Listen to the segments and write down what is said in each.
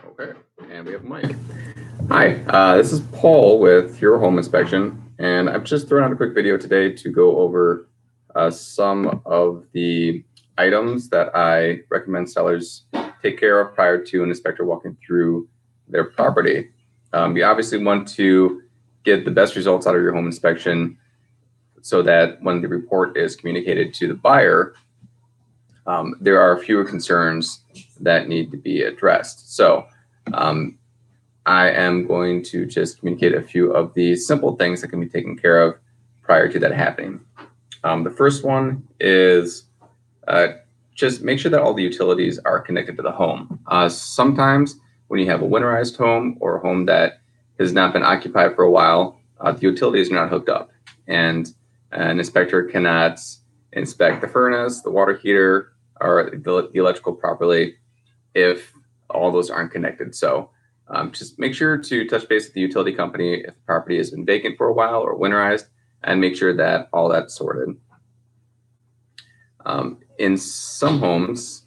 Okay, and we have Mike. Hi, this is Paul with Your Home Inspection, and I've just thrown out a quick video today to go over some of the items that I recommend sellers take care of prior to an inspector walking through their property. You obviously want to get the best results out of your home inspection so that when the report is communicated to the buyer, there are fewer concerns that need to be addressed. So I am going to just communicate a few of the simple things that can be taken care of prior to that happening. The first one is just make sure that all the utilities are connected to the home. Sometimes when you have a winterized home or a home that has not been occupied for a while, the utilities are not hooked up, and an inspector cannot inspect the furnace, the water heater, or the electrical properly if all those aren't connected. So just make sure to touch base with the utility company if the property has been vacant for a while or winterized, and make sure that all that's sorted. In some homes,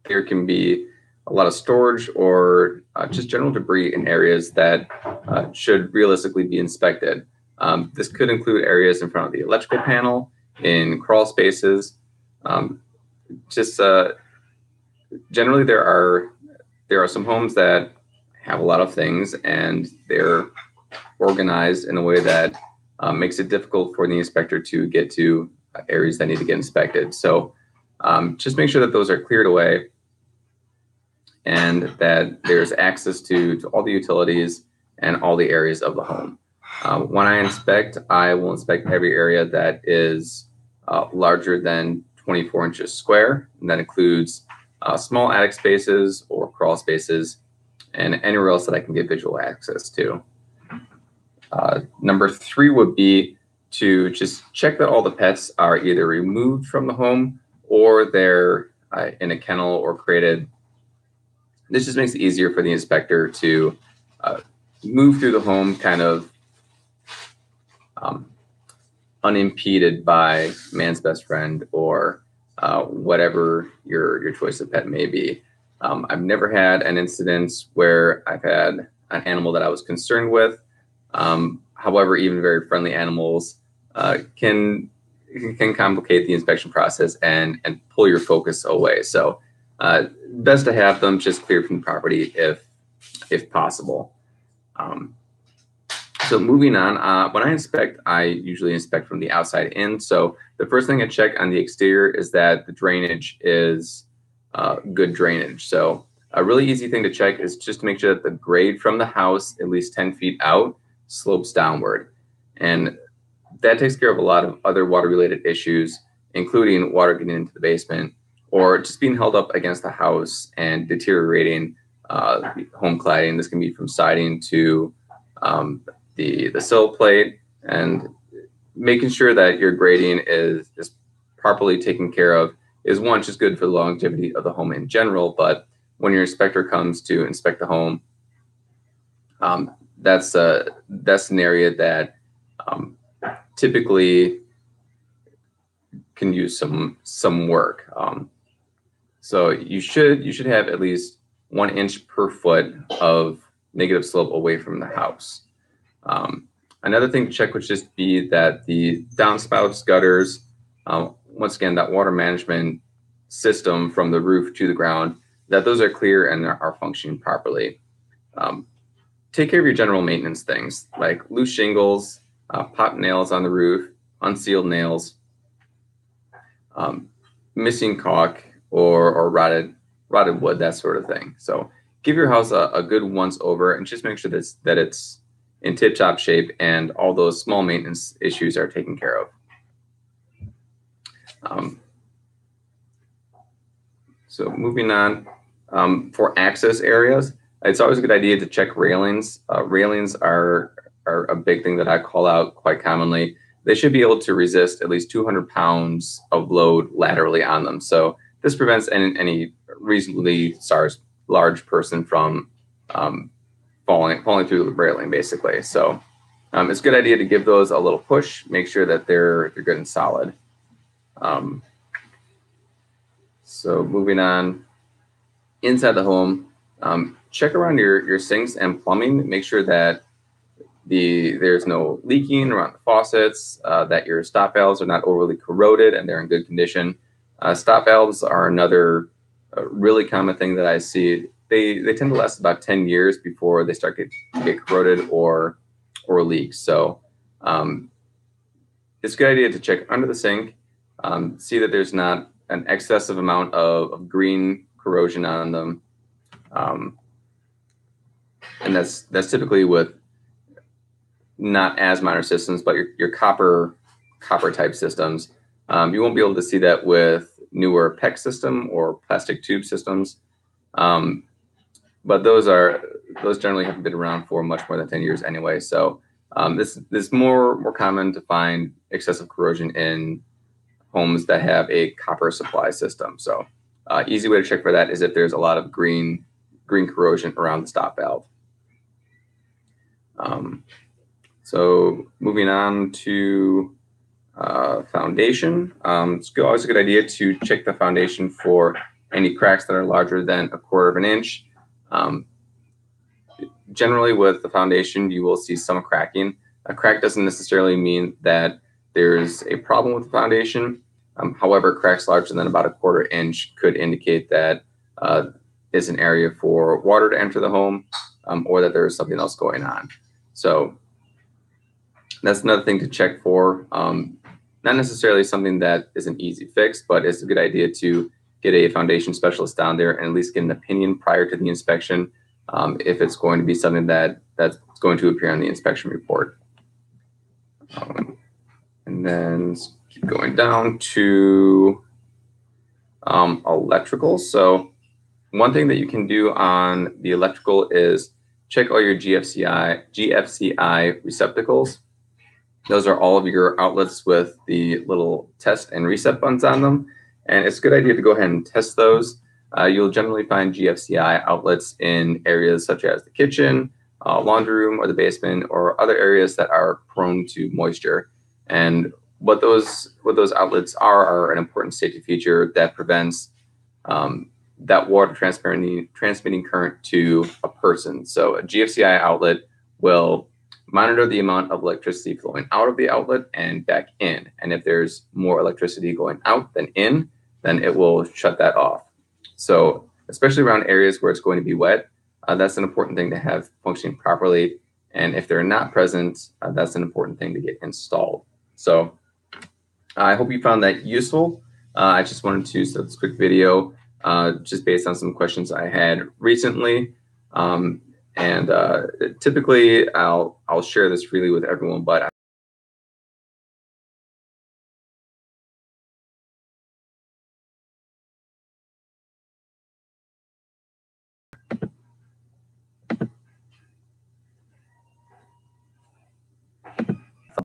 there can be a lot of storage or just general debris in areas that should realistically be inspected. This could include areas in front of the electrical panel, in crawl spaces. Generally, there are some homes that have a lot of things, and they're organized in a way that makes it difficult for the inspector to get to areas that need to get inspected. So just make sure that those are cleared away and that there's access to all the utilities and all the areas of the home. When I inspect, I will inspect every area that is larger than 24 inches square, and that includes small attic spaces or crawl spaces and anywhere else that I can get visual access to. Number 3 would be to just check that all the pets are either removed from the home or they're in a kennel or crated. This just makes it easier for the inspector to move through the home kind of unimpeded by man's best friend or whatever your choice of pet may be. I've never had an incident where I've had an animal that I was concerned with. However, even very friendly animals can complicate the inspection process and pull your focus away. So best to have them just cleared from the property if possible. So moving on, when I inspect, I usually inspect from the outside in. So the first thing I check on the exterior is that the drainage is good drainage. So a really easy thing to check is just to make sure that the grade from the house, at least 10 feet out, slopes downward. And that takes care of a lot of other water-related issues, including water getting into the basement or just being held up against the house and deteriorating home cladding. This can be from siding to the sill plate, and making sure that your grading is properly taken care of is one, just good for the longevity of the home in general. But when your inspector comes to inspect the home, that's an area that typically can use some work. So you should have at least 1 inch per foot of negative slope away from the house. Another thing to check would just be that the downspouts, gutters, once again, that water management system from the roof to the ground, that those are clear and are functioning properly. Take care of your general maintenance things like loose shingles, popped nails on the roof, unsealed nails, missing caulk or rotted wood, that sort of thing. So give your house a good once over and just make sure that it's in tip-top shape and all those small maintenance issues are taken care of. So moving on, for access areas, it's always a good idea to check railings. Railings are a big thing that I call out quite commonly. They should be able to resist at least 200 pounds of load laterally on them. So this prevents any reasonably large person from falling through the railing, basically. So It's a good idea to give those a little push, make sure that they're good and solid. So moving on, inside the home, check around your sinks and plumbing. Make sure that there's no leaking around the faucets, that your stop valves are not overly corroded and they're in good condition. Stop valves are another really common thing that I see. They tend to last about 10 years before they start to get corroded or leak. So it's a good idea to check under the sink, see that there's not an excessive amount of green corrosion on them. And that's typically with not as minor systems, but your copper type systems. You won't be able to see that with newer PEX system or plastic tube systems. But those generally haven't been around for much more than 10 years anyway. So this is more common to find excessive corrosion in homes that have a copper supply system. So easy way to check for that is if there's a lot of green corrosion around the stop valve. So moving on to foundation, it's always a good idea to check the foundation for any cracks that are larger than 1/4 of an inch. Generally with the foundation, you will see some cracking. A crack doesn't necessarily mean that there's a problem with the foundation. However, cracks larger than about 1/4 inch could indicate that it's an area for water to enter the home, or that there's something else going on. So that's another thing to check for. Not necessarily something that is an easy fix, but it's a good idea to get a foundation specialist down there and at least get an opinion prior to the inspection, if it's going to be something that's going to appear on the inspection report. And then keep going down to electrical. So one thing that you can do on the electrical is check all your GFCI receptacles. Those are all of your outlets with the little test and reset buttons on them. And it's a good idea to go ahead and test those. You'll generally find GFCI outlets in areas such as the kitchen, laundry room, or the basement, or other areas that are prone to moisture. And what those outlets are an important safety feature that prevents that water transmitting current to a person. So a GFCI outlet will monitor the amount of electricity flowing out of the outlet and back in. And if there's more electricity going out than in, then it will shut that off. So especially around areas where it's going to be wet, that's an important thing to have functioning properly. And if they're not present, that's an important thing to get installed. So I hope you found that useful. I just wanted to set this quick video just based on some questions I had recently. And typically I'll share this freely with everyone, but